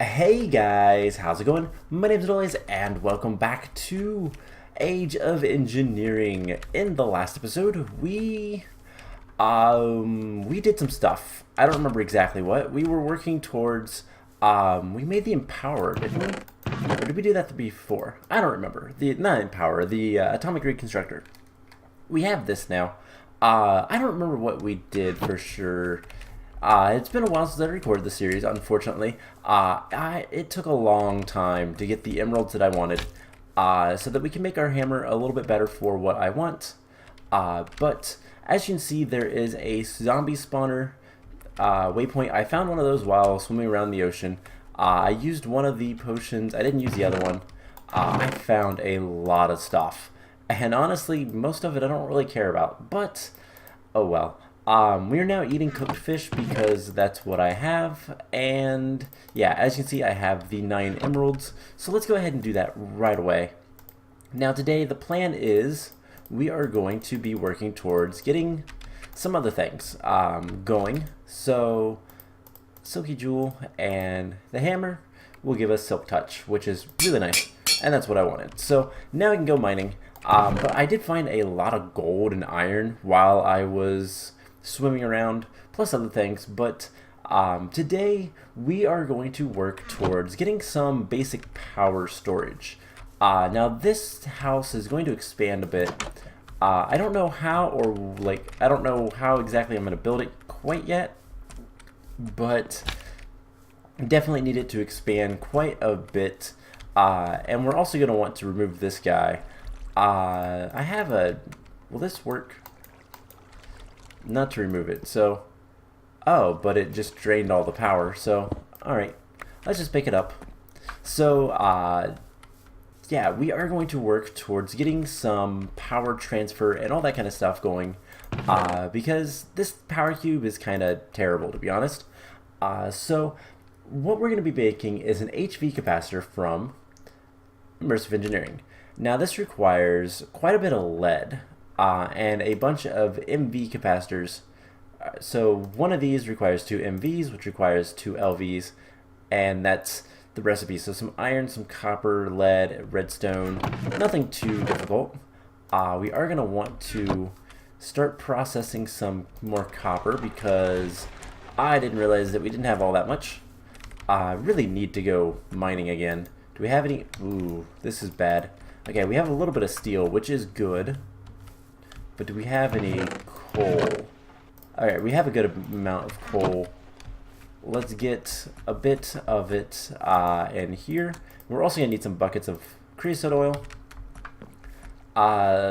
Hey guys, how's it going? My name's Noise and welcome back to Age of Engineering. In the last episode, we did some stuff. I don't remember exactly what. We were working towards we made the Empower, didn't we? Or did we do that before? I don't remember. Not Empower, the Atomic Reconstructor. We have this now. I don't remember what we did for sure. It's been a while since I recorded the series, unfortunately. It took a long time to get the emeralds that I wanted, so that we can make our hammer a little bit better for what I want. But as you can see, there is a zombie spawner waypoint. I found one of those while swimming around the ocean. I used one of the potions. I didn't use the other one. I found a lot of stuff. And honestly, most of it I don't really care about. But, oh well. We are now eating cooked fish because that's what I have, and yeah, as you can see, I have the 9 emeralds, so let's go ahead and do that right away. Now today, the plan is we are going to be working towards getting some other things going, so Silky Jewel and the hammer will give us Silk Touch, which is really nice, and that's what I wanted. So now we can go mining, but I did find a lot of gold and iron while I was swimming around, plus other things, but today we are going to work towards getting some basic power storage. Now this house is going to expand a bit. I don't know how, I don't know how exactly I'm going to build it quite yet, but definitely need it to expand quite a bit, and we're also going to want to remove this guy. Will this work? Not to remove it, so but it just drained all the power, so alright, let's just pick it up. So yeah, we are going to work towards getting some power transfer and all that kind of stuff going, because this power cube is kind of terrible, to be honest. So what we're going to be making is an HV capacitor from Immersive Engineering. Now this requires quite a bit of lead and a bunch of MV capacitors. So one of these requires 2 MVs, which requires 2 LVs, and that's the recipe. So some iron, some copper, lead, redstone, nothing too difficult. We are going to want to start processing some more copper because I didn't realize that we didn't have all that much. I really need to go mining again. Do we have any? Ooh, this is bad. Okay, we have a little bit of steel, which is good. But do we have any coal? Alright, we have a good amount of coal. Let's get a bit of it in here. We're also going to need some buckets of creosote oil.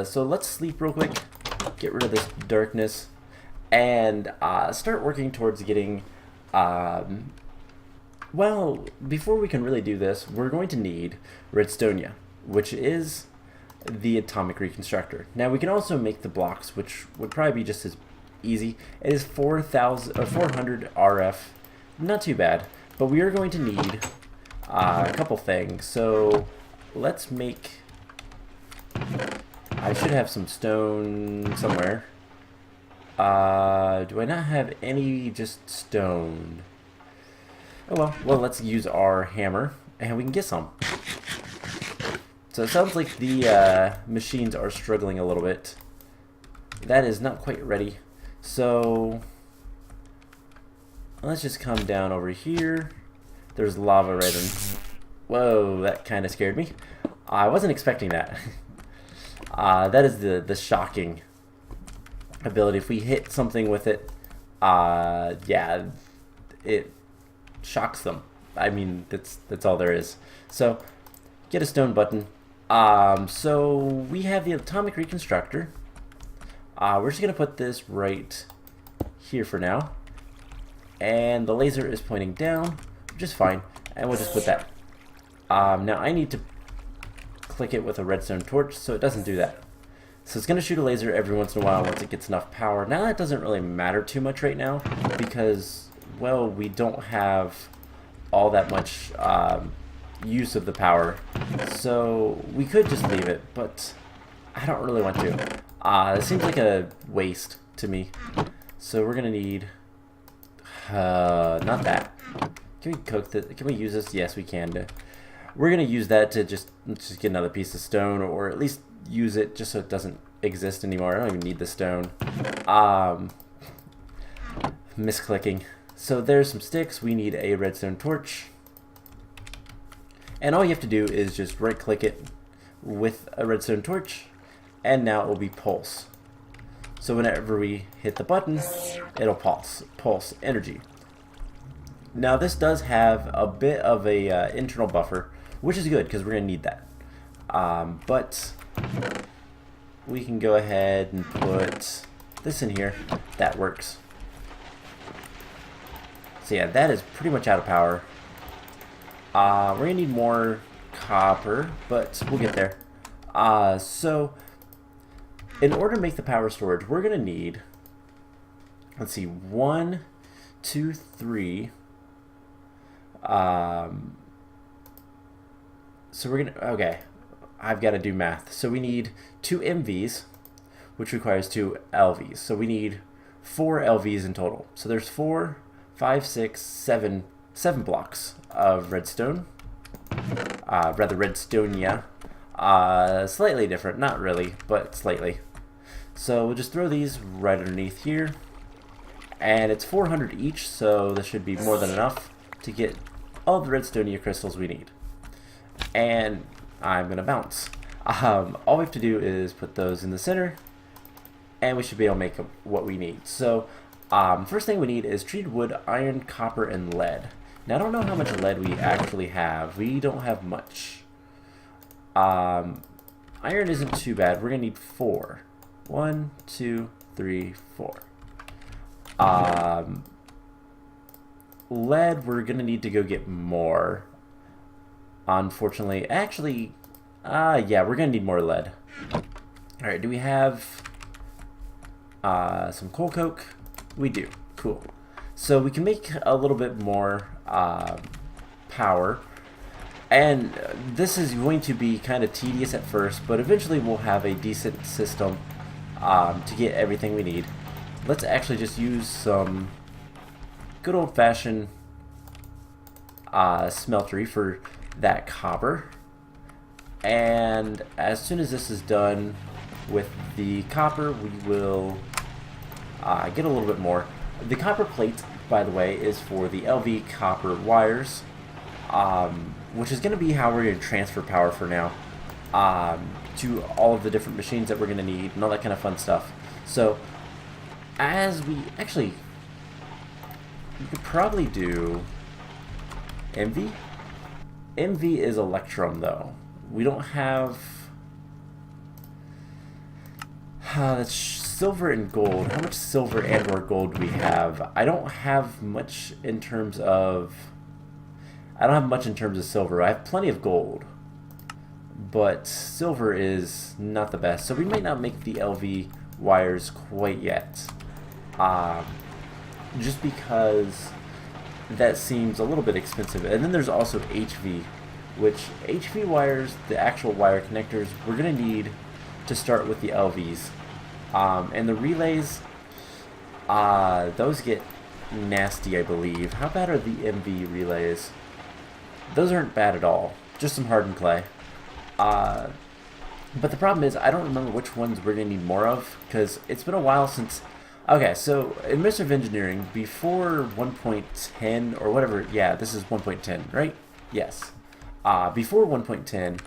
So let's sleep real quick, get rid of this darkness, and start working towards getting... well, before we can really do this, we're going to need redstonia, which is the Atomic Reconstructor. Now we can also make the blocks, which would probably be just as easy. It is 400 RF, not too bad, but we are going to need a couple things. So let's make, I should have some stone somewhere. Do I not have any just stone? Oh well, let's use our hammer and we can get some. So it sounds like the machines are struggling a little bit. That is not quite ready. So let's just come down over here. There's lava right in. Whoa, that kind of scared me. I wasn't expecting that. That is the shocking ability. If we hit something with it, yeah, it shocks them. I mean, that's all there is. So get a stone button. So we have the Atomic Reconstructor. We're just gonna put this right here for now, and the laser is pointing down, which is fine, and we'll just put that. Now I need to click it with a redstone torch so it doesn't do that. So it's gonna shoot a laser every once in a while once it gets enough power. Now that doesn't really matter too much right now because, well, we don't have all that much use of the power, so we could just leave it, but I don't really want to. It seems like a waste to me, so we're gonna need not that. Can we cook this? Can we use this? Yes, we can. We're gonna use that to just get another piece of stone, or at least use it just so it doesn't exist anymore. I don't even need the stone. Misclicking. So there's some sticks. We need a redstone torch. And all you have to do is just right click it with a redstone torch, and now it will be pulse. So whenever we hit the button, it'll pulse energy. Now this does have a bit of a internal buffer, which is good because we're going to need that. But we can go ahead and put this in here. That works. So yeah, that is pretty much out of power. We're going to need more copper, but we'll get there. So in order to make the power storage, we're going to need, let's see, 1, 2, 3. So we're gonna, okay, I've got to do math. So we need 2 MVs, which requires 2 LVs. So we need 4 LVs in total. So there's 4, 5, 6, 7 blocks of redstone. Rather redstonia. Slightly different, not really, but slightly. So we'll just throw these right underneath here. And it's 400 each, so this should be more than enough to get all the redstonia crystals we need. And I'm gonna bounce. All we have to do is put those in the center, and we should be able to make what we need. So first thing we need is treated wood, iron, copper, and lead. Now I don't know how much lead we actually have. We don't have much. Iron isn't too bad. We're gonna need 4. 1, 2, 3, 4. Lead, we're gonna need to go get more. Unfortunately, actually, yeah, we're gonna need more lead. Alright, do we have some coal coke? We do. Cool. So we can make a little bit more power. And this is going to be kind of tedious at first, but eventually we'll have a decent system to get everything we need. Let's actually just use some good old-fashioned smeltery for that copper. And as soon as this is done with the copper, we will get a little bit more. The copper plate, by the way, is for the LV copper wires, which is going to be how we're going to transfer power for now to all of the different machines that we're going to need and all that kind of fun stuff. So as we actually, we could probably do MV. MV is Electrum, though. We don't have... that's silver and gold. How much silver and or gold do we have? I don't have much in terms of... I don't have much in terms of silver. I have plenty of gold. But silver is not the best. So we might not make the LV wires quite yet. Just because that seems a little bit expensive. And then there's also HV, which HV wires, the actual wire connectors, we're going to need to start with the LVs. And the relays, those get nasty, I believe. How bad are the MV relays? Those aren't bad at all. Just some hardened clay. But the problem is, I don't remember which ones we're going to need more of, because it's been a while since... Okay, so Immersive Engineering, before 1.10, or whatever, yeah, this is 1.10, right? Yes. Before 1.10,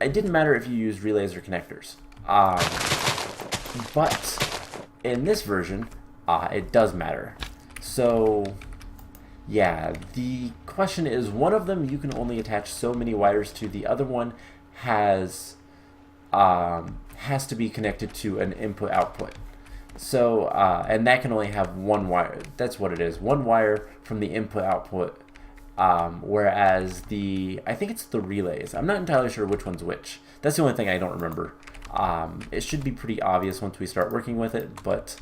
it didn't matter if you used relays or connectors. But in this version, it does matter. So, yeah, the question is, one of them you can only attach so many wires to, the other one has to be connected to an input-output. So, and that can only have one wire. That's what it is. One wire from the input-output. Whereas I think it's the relays. I'm not entirely sure which one's which. That's the only thing I don't remember. It should be pretty obvious once we start working with it, but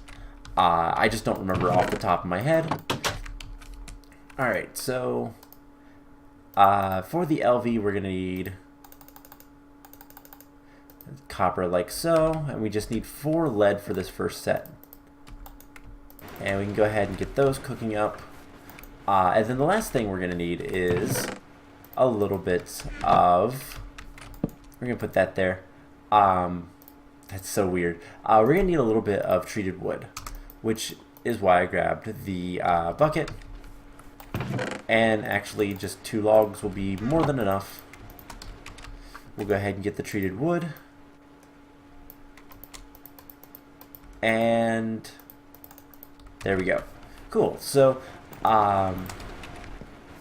I just don't remember off the top of my head. Alright, so for the LV we're going to need copper like so, and we just need 4 lead for this first set. And we can go ahead and get those cooking up. And then the last thing we're going to need is a little bit of... We're going to put that there. That's so weird. We're going to need a little bit of treated wood, which is why I grabbed the bucket. And actually, just 2 logs will be more than enough. We'll go ahead and get the treated wood. And there we go. Cool. So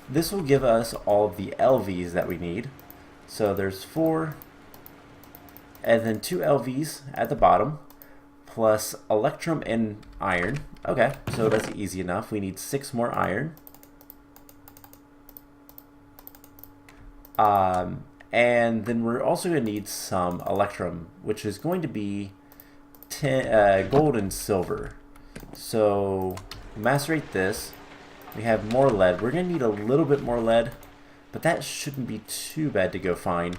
this will give us all of the LVs that we need. So there's 4, and then 2 LVs at the bottom, plus electrum and iron. Okay, so that's easy enough. We need 6 more iron. And then we're also going to need some electrum, which is going to be gold and silver. So macerate this. We have more lead. We're going to need a little bit more lead, but that shouldn't be too bad to go find.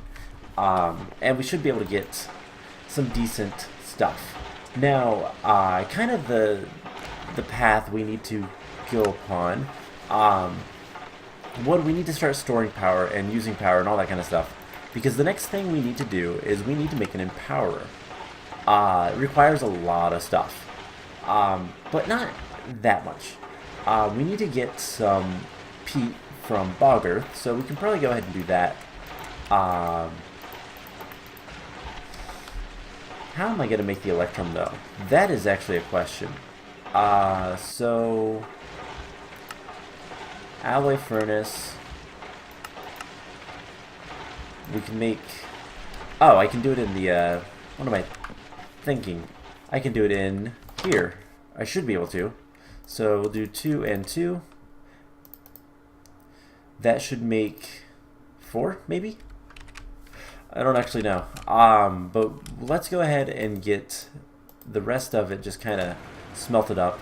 And we should be able to get some decent stuff. Now, kind of the path we need to go upon. One, we need to start storing power and using power and all that kind of stuff. Because the next thing we need to do is we need to make an empowerer. It requires a lot of stuff, but not that much. We need to get some peat from bog earth, so we can probably go ahead and do that. How am I going to make the electrum, though? That is actually a question. So alloy furnace. We can make... Oh, I can do it in the... what am I thinking? I can do it in here. I should be able to. So we'll do 2 and 2. That should make 4, maybe? I don't actually know. But let's go ahead and get the rest of it just kind of smelted up.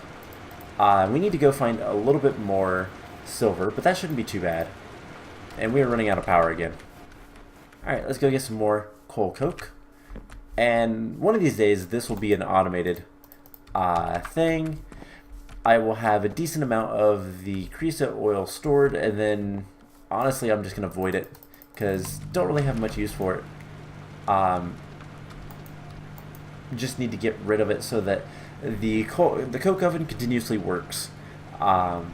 We need to go find a little bit more silver, but that shouldn't be too bad. And we're running out of power again. Alright, let's go get some more coal coke. And one of these days, this will be an automated thing. I will have a decent amount of the creosote oil stored, and then honestly, I'm just going to void it because don't really have much use for it. Just need to get rid of it so that the coke oven continuously works. But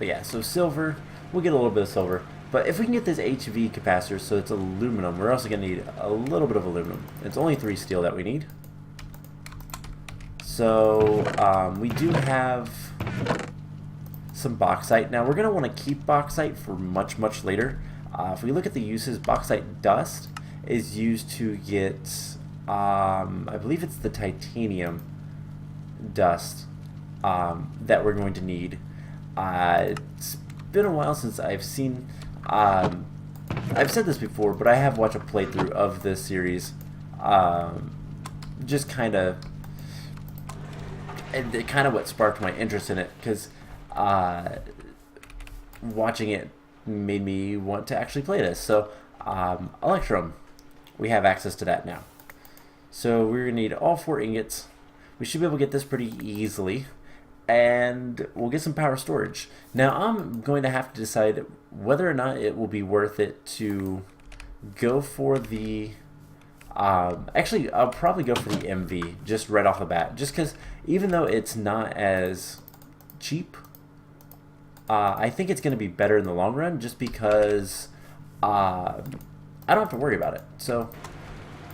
yeah, so silver, we'll get a little bit of silver. But if we can get this HV capacitor, so it's aluminum, we're also going to need a little bit of aluminum. It's only 3 steel that we need. So we do have some bauxite. Now we're going to want to keep bauxite for much, much later. If we look at the uses, bauxite dust is used to get, I believe it's the titanium dust that we're going to need. It's been a while since I've seen... I've said this before, but I have watched a playthrough of this series. Just kind of what sparked my interest in it, because watching it made me want to actually play this. So electrum, we have access to that now. So we're gonna need all 4 ingots. We should be able to get this pretty easily. And we'll get some power storage. Now I'm going to have to decide whether or not it will be worth it to go for the actually I'll probably go for the MV just right off the bat, just because even though it's not as cheap, I think it's going to be better in the long run, just because I don't have to worry about it. So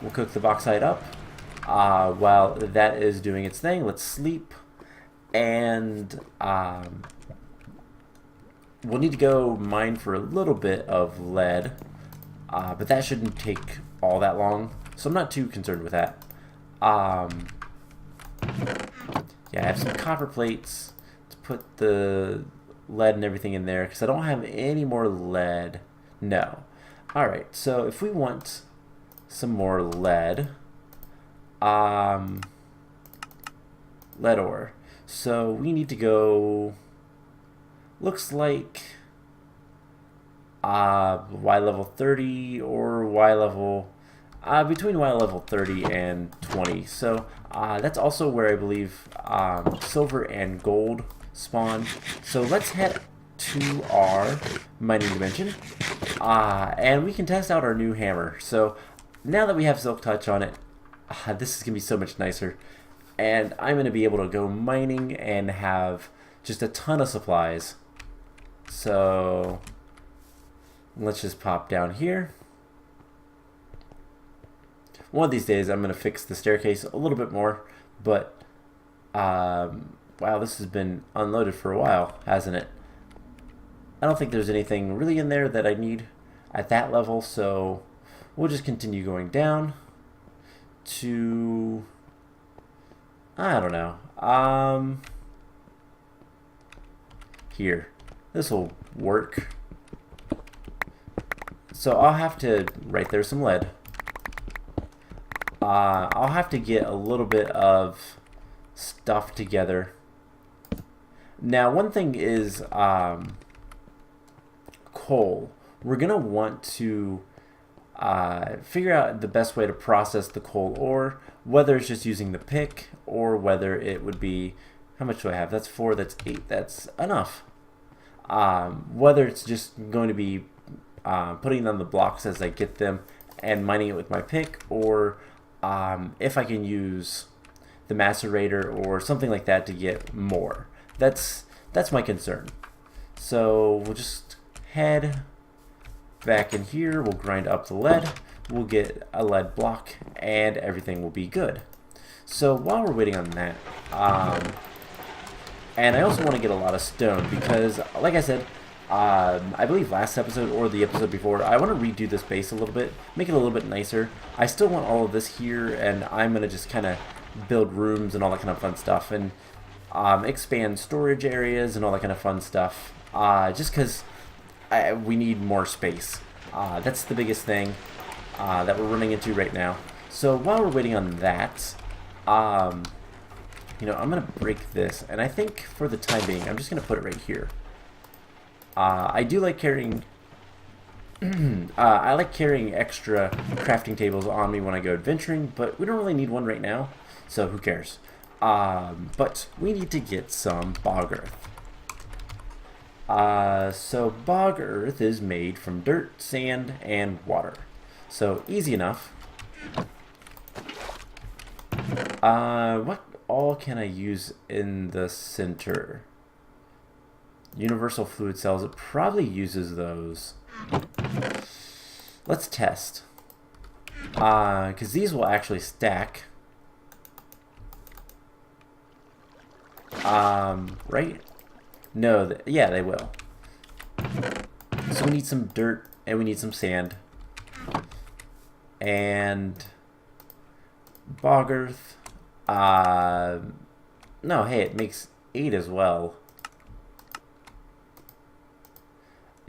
we'll cook the bauxite up. While that is doing its thing, let's sleep. And we'll need to go mine for a little bit of lead, but that shouldn't take all that long, so I'm not too concerned with that. Yeah, I have some copper plates to put the lead and everything in there, because I don't have any more lead. No. Alright, so if we want some more lead, lead ore. So we need to go, looks like Y level 30 or Y level, between Y level 30 and 20. So that's also where I believe silver and gold spawn. So let's head to our mining dimension, and we can test out our new hammer. So now that we have Silk Touch on it, this is going to be so much nicer. And I'm going to be able to go mining and have just a ton of supplies. So let's just pop down here. One of these days I'm going to fix the staircase a little bit more, but wow, this has been unloaded for a while, hasn't it? I don't think there's anything really in there that I need at that level, so we'll just continue going down to, I don't know, here. This will work. So I'll have to, right there's some lead. I'll have to get a little bit of stuff together. Now, one thing is coal. We're going to want to figure out the best way to process the coal ore, whether it's just using the pick or whether it would be, how much do I have? That's 4, that's 8, that's enough. Whether it's just going to be putting on the blocks as I get them and mining it with my pick, or if I can use the macerator or something like that to get more. That's my concern. So we'll just head back in here, we'll grind up the lead, we'll get a lead block, and everything will be good. So while we're waiting on that, and I also want to get a lot of stone because, like I said, I believe last episode or the episode before, I want to redo this base a little bit, make it a little bit nicer. I still want all of this here, and I'm going to just kind of build rooms and all that kind of fun stuff, and expand storage areas and all that kind of fun stuff, just because we need more space. That's the biggest thing that we're running into right now. So while we're waiting on that, you know, I'm going to break this, and I think for the time being, I'm just going to put it right here. I do like carrying, I like carrying extra crafting tables on me when I go adventuring, but we don't really need one right now, so who cares? But we need to get some bog earth. So bog earth is made from dirt, sand, and water. So easy enough. What all can I use in the center? Universal fluid cells, it probably uses those. Let's test. Because these will actually stack. Right? No, yeah, they will. So we need some dirt and we need some sand. And bog earth. No, hey, it makes 8 as well.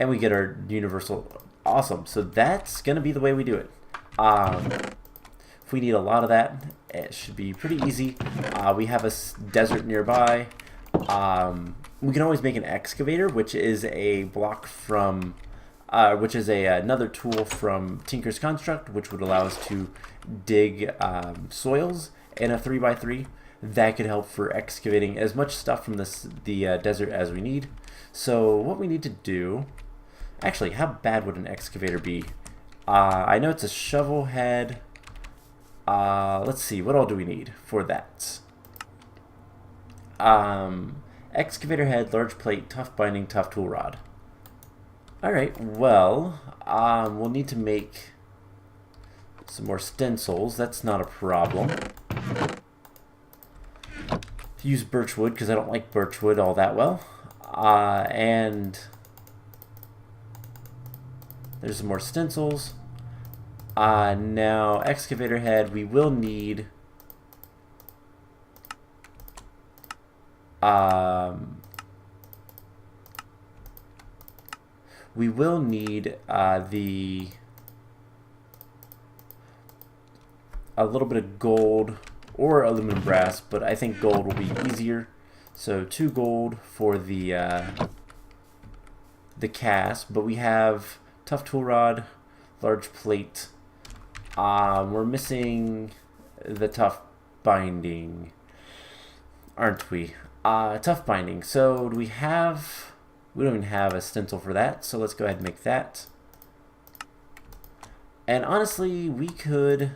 And we get our universal. Awesome. So that's going to be the way we do it. If we need a lot of that, it should be pretty easy. We have a desert nearby. We can always make an excavator, which is a block from, another tool from Tinker's Construct, which would allow us to dig soils in a 3x3. That could help for excavating as much stuff from the desert as we need. So what we need to do, actually, how bad would an excavator be? I know it's a shovel head. Let's see, what all do we need for that? Excavator head, large plate, tough binding, tough tool rod. Alright, well, we'll need to make some more stencils. That's not a problem. Use birchwood because I don't like birchwood all that well. And there's some more stencils. Now, excavator head, we will need a little bit of gold or aluminum brass, but I think gold will be easier. So 2 gold for the cast, but we have tough tool rod, large plate. We're missing the tough binding, aren't we? Tough binding. So do we have... We don't even have a stencil for that, so let's go ahead and make that. And honestly, we can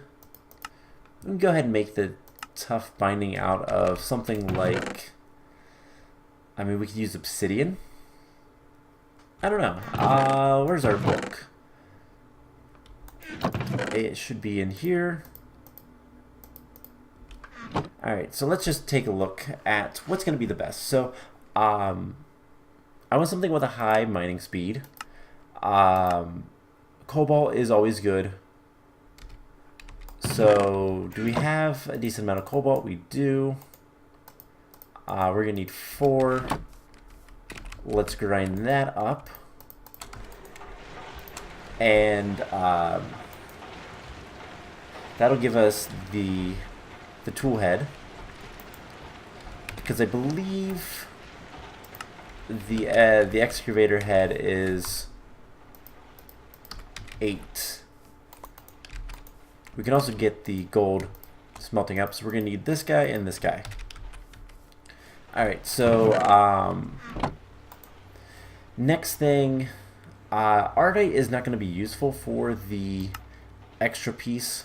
go ahead and make the tough binding out of something like... I mean, we could use obsidian. I don't know. Where's our book? It should be in here. Alright, so let's just take a look at what's going to be the best. So, I want something with a high mining speed. Cobalt is always good. So, do we have a decent amount of cobalt? We do. We're going to need 4. Let's grind that up. And that'll give us the tool head. Because I believe the excavator head is 8. We can also get the gold smelting up, so we're going to need this guy and this guy. Alright, so next thing, Ardite is not going to be useful for the extra piece.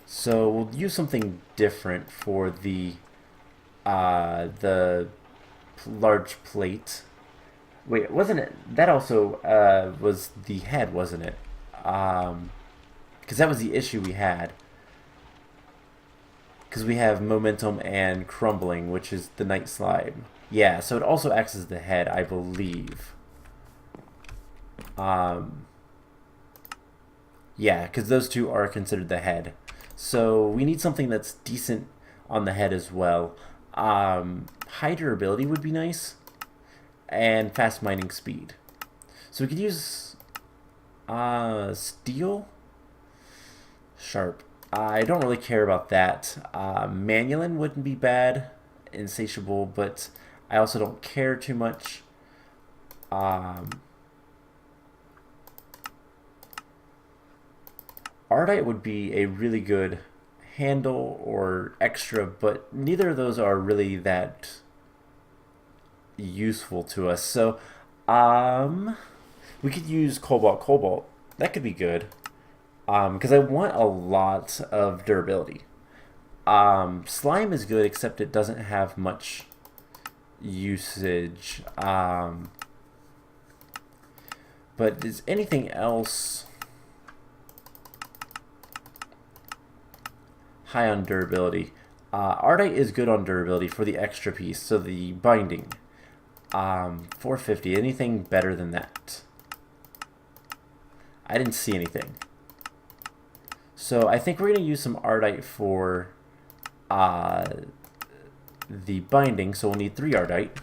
So we'll use something different for the large plate. Wait, wasn't it? That also was the head, wasn't it? Because that was the issue we had. Because we have momentum and crumbling, which is the night slime. Yeah, so it also acts as the head, I believe. Yeah, because those two are considered the head. So we need something that's decent on the head as well. High durability would be nice. And fast mining speed. So we could use steel. Sharp. I don't really care about that. Manulin wouldn't be bad. Insatiable, but I also don't care too much. Ardite would be a really good handle or extra, but neither of those are really that useful to us. So we could use cobalt. That could be good. Because I want a lot of durability. Slime is good, except it doesn't have much usage. But is anything else high on durability? Ardite is good on durability for the extra piece, so the binding. 450. Anything better than that? I didn't see anything. So I think we're going to use some Ardite for the binding. So we'll need 3 Ardite.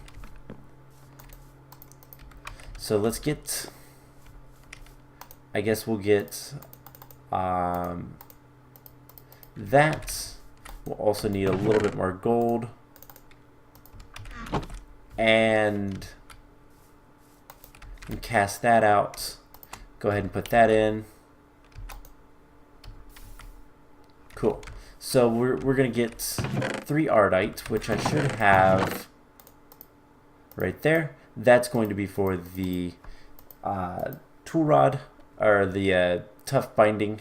So let's get... I guess we'll get that. We'll also need a little bit more gold. And cast that out. Go ahead and put that in. Cool. So we're going to get 3 Ardite, which I should have right there. That's going to be for the tool rod, or the tough binding.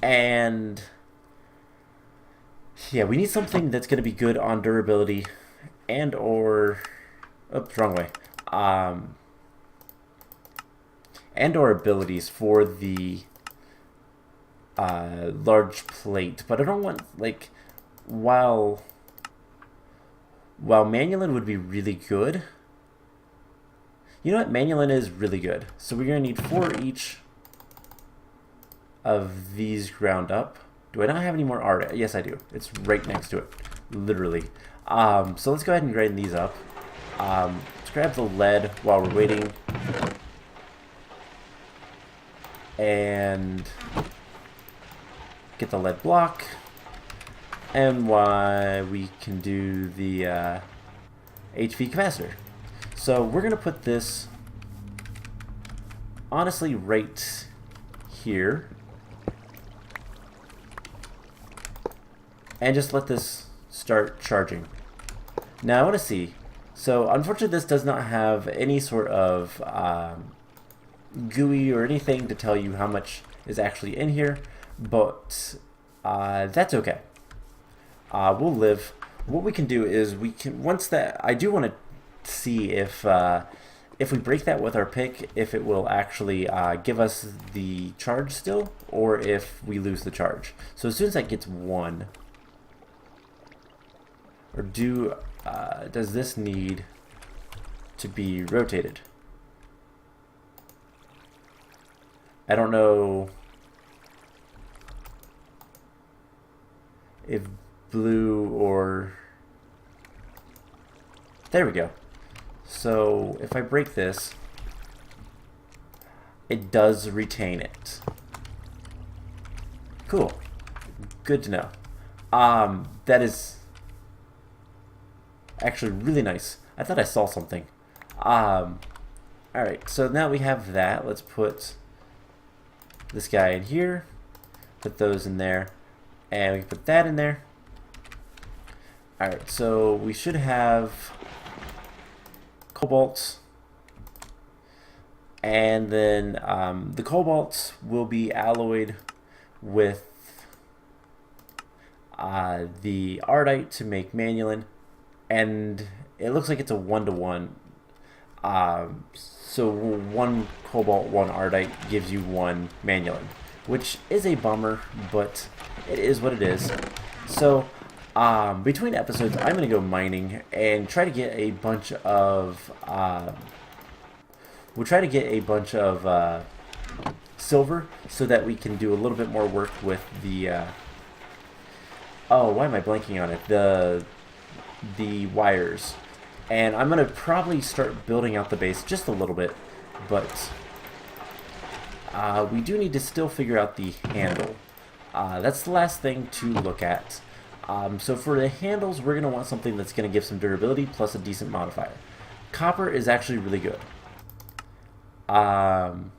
And yeah, we need something that's going to be good on durability and or... Oops, wrong way. And or abilities for the large plate. But I don't want, like, while Manulin would be really good, you know what, Manulin is really good. So we're going to need 4 each of these ground up. Do I not have any more art? Yes, I do. It's right next to it, literally. So let's go ahead and grind these up. Let's grab the lead while we're waiting. And get the lead block. And why we can do the HV Capacitor. So we're going to put this, honestly, right here. and just let this start charging. Now I want to see. So unfortunately this does not have any sort of GUI or anything to tell you how much is actually in here, but that's okay. We'll live. What we can do is we can, once that, I do want to see if we break that with our pick, if it will actually give us the charge still, or if we lose the charge. So as soon as that gets 1, or does this need to be rotated? I don't know if blue or... There we go. So if I break this, it does retain it. Cool. Good to know. That is actually really nice. I thought I saw something. Alright, so now we have that. Let's put this guy in here. Put those in there. And we can put that in there. Alright, so we should have cobalt. And then the cobalt will be alloyed with the ardite to make manulin. And it looks like it's a 1-to-1. So 1 cobalt, 1 ardite gives you 1 manulin, which is a bummer, but it is what it is. So between episodes, I'm going to go mining and try to get a bunch of we'll try to get a bunch of silver so that we can do a little bit more work with the oh, why am I blanking on it? The wires. And I'm going to probably start building out the base just a little bit, but we do need to still figure out the handle. That's the last thing to look at. So for the handles, we're going to want something that's going to give some durability plus a decent modifier. Copper is actually really good. Well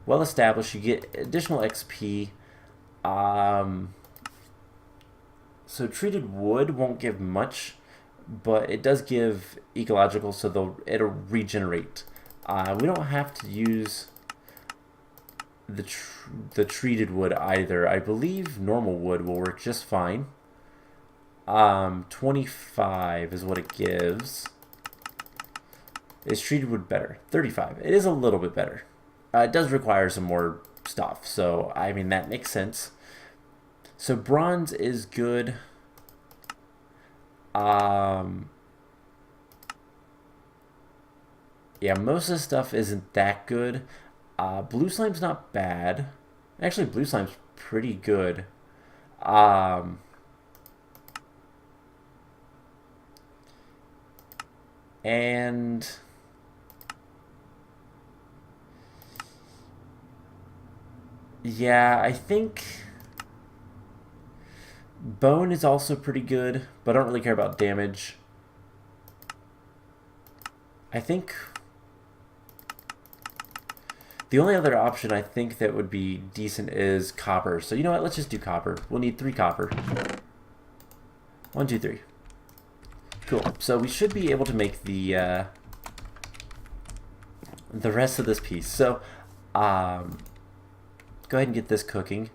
established, you get additional XP. So treated wood won't give much, but it does give ecological, so it'll regenerate. We don't have to use the treated wood either. I believe normal wood will work just fine. 25 is what it gives. Is treated wood better? 35. It is a little bit better. It does require some more stuff, so I mean that makes sense. So bronze is good. Yeah, most of the stuff isn't that good. Blue slime's not bad. Actually, blue slime's pretty good. And yeah, I think bone is also pretty good, but I don't really care about damage. I think the only other option I think that would be decent is copper. So you know what? Let's just do copper. We'll need 3 copper. 1, 2, 3. Cool. So we should be able to make the rest of this piece. So go ahead and get this cooking.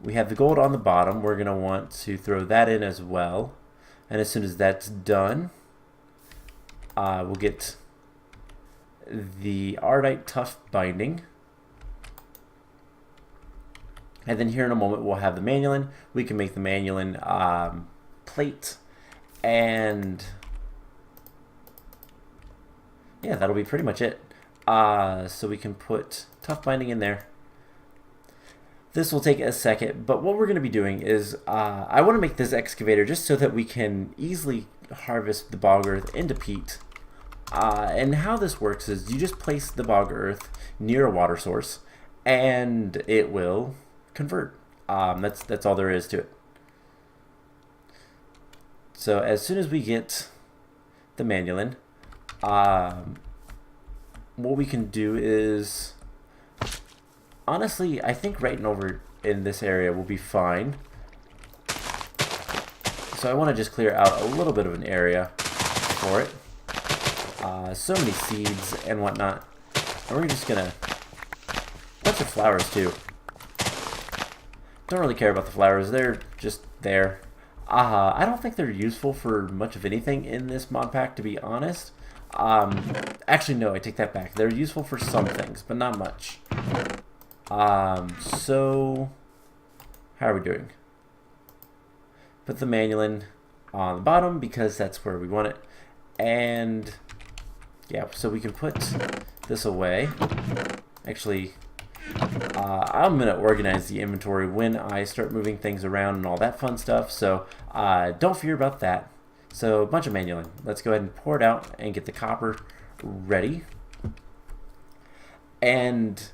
We have the gold on the bottom. We're going to want to throw that in as well. And as soon as that's done, we'll get the ardite tough binding. And then here in a moment we'll have the manulin. We can make the manulin plate. And yeah, that'll be pretty much it. So we can put tough binding in there. This will take a second, but what we're going to be doing is I want to make this excavator just so that we can easily harvest the bog earth into peat. And how this works is you just place the bog earth near a water source and it will convert. That's all there is to it. So as soon as we get the manulin, what we can do is, honestly, I think right over in this area will be fine. So I want to just clear out a little bit of an area for it. So many seeds and whatnot. And we're just gonna... bunch of flowers too. Don't really care about the flowers, they're just there. I don't think they're useful for much of anything in this mod pack, to be honest. Actually, no, I take that back. They're useful for some things, but not much. So... how are we doing? Put the manual on the bottom because that's where we want it. And... yeah, so we can put this away. Actually, I'm going to organize the inventory when I start moving things around and all that fun stuff. So don't fear about that. So a bunch of manualing. Let's go ahead and pour it out and get the copper ready. And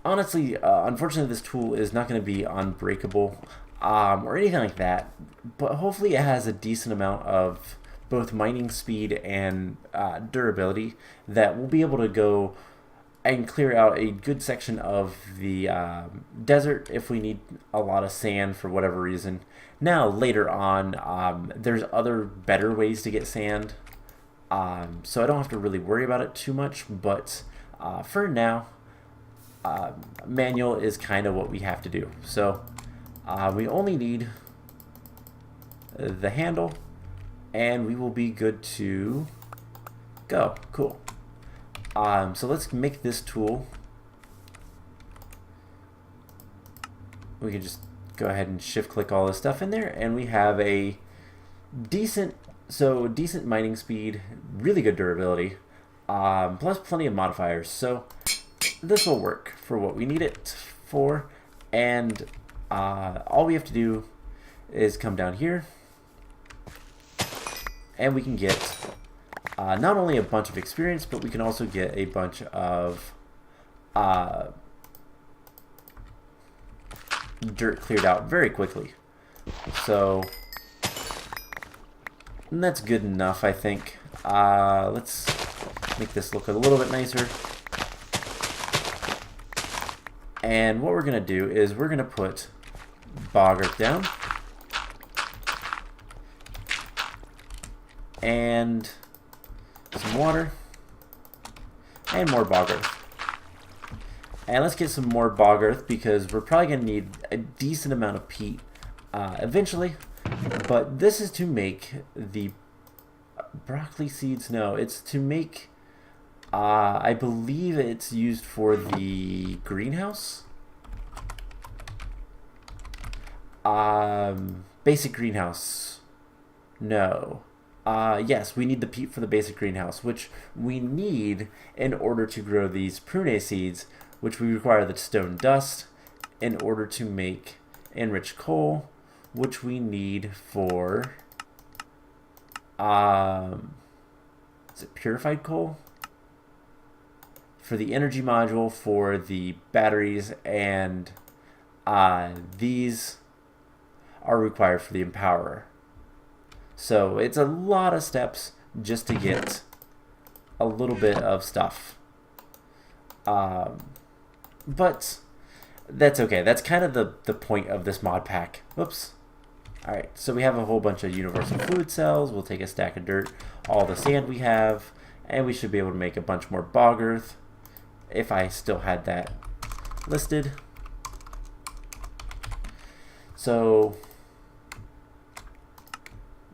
honestly, unfortunately, this tool is not going to be unbreakable or anything like that. But hopefully it has a decent amount of both mining speed and durability that we'll be able to go and clear out a good section of the desert if we need a lot of sand for whatever reason. Now later on, there's other better ways to get sand, so I don't have to really worry about it too much, but for now, manual is kind of what we have to do. So we only need the handle and we will be good to go. Cool. So let's make this tool. We can just go ahead and shift click all this stuff in there and we have a decent mining speed, really good durability, plus plenty of modifiers. So this will work for what we need it for, and all we have to do is come down here and we can get not only a bunch of experience, but we can also get a bunch of dirt cleared out very quickly. So that's good enough, I think. Let's make this look a little bit nicer. And what we're going to do is we're going to put bog earth down. And some water. And more bog earth. And let's get some more bog earth because we're probably going to need a decent amount of peat eventually. But this is to make the broccoli seeds. No, it's to make... I believe it's used for the greenhouse. Basic greenhouse. No. Yes, we need the peat for the basic greenhouse, which we need in order to grow these prune seeds, which we require the stone dust in order to make enriched coal, which we need for... is it purified coal? For the energy module, for the batteries, and these are required for the empowerer. So it's a lot of steps just to get a little bit of stuff. But that's okay. That's kind of the point of this mod pack. Whoops. Alright, so we have a whole bunch of universal fluid cells. We'll take a stack of dirt, all the sand we have, and we should be able to make a bunch more bog earth. If I still had that listed. So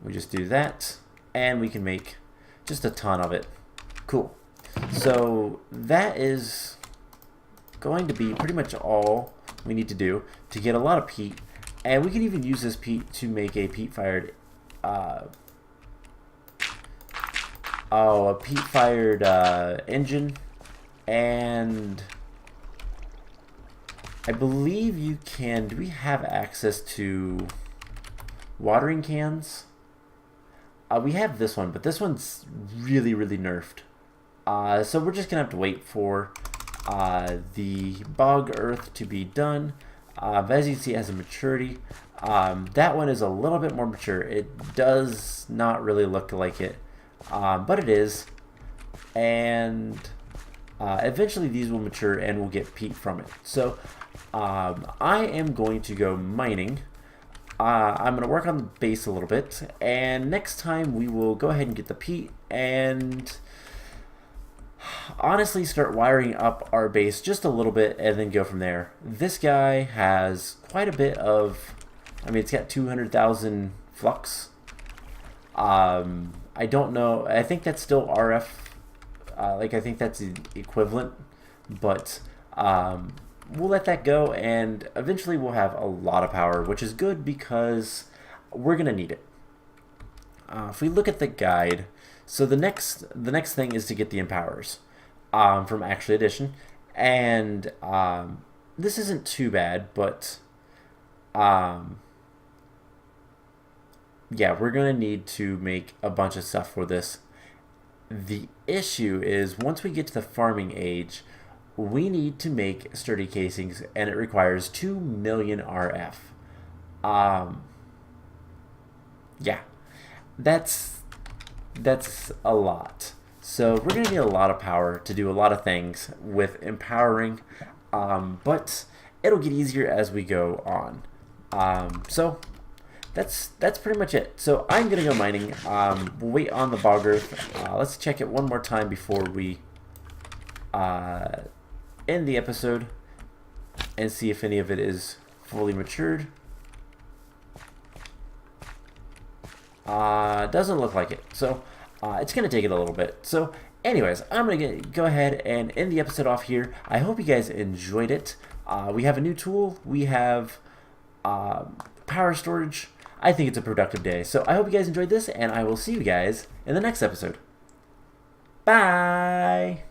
we just do that and we can make just a ton of it. Cool. So that is going to be pretty much all we need to do to get a lot of peat, and we can even use this peat to make a peat fired engine. And I believe you can... do we have access to watering cans? We have this one, but this one's really, really nerfed. So we're just going to have to wait for the bog earth to be done. As you can see, it has a maturity. That one is a little bit more mature. It does not really look like it, but it is. And... eventually these will mature and we'll get peat from it. So I am going to go mining I'm going to work on the base a little bit, and next time we will go ahead and get the peat and honestly start wiring up our base just a little bit and then go from there. This guy has quite a bit of, I mean, it's got 200,000 flux. I don't know, I think that's still RF, like I think that's the equivalent, but we'll let that go, and eventually we'll have a lot of power, which is good because we're gonna need it. If we look at the guide, so the next thing is to get the empowers from Actually Edition, and this isn't too bad, but yeah, we're gonna need to make a bunch of stuff for this. The issue is once we get to the farming age, we need to make sturdy casings, and it requires 2 million RF. Yeah, that's a lot. So we're gonna need a lot of power to do a lot of things with empowering, but it'll get easier as we go on. So that's pretty much it. So I'm gonna go mining. We'll wait on the bog earth. Let's check it one more time before we end the episode and see if any of it is fully matured. Doesn't look like it, so it's gonna take it a little bit. So anyways, I'm gonna go ahead and end the episode off here. I hope you guys enjoyed it. We have a new tool, we have power storage. I think it's a productive day, so I hope you guys enjoyed this, and I will see you guys in the next episode. Bye!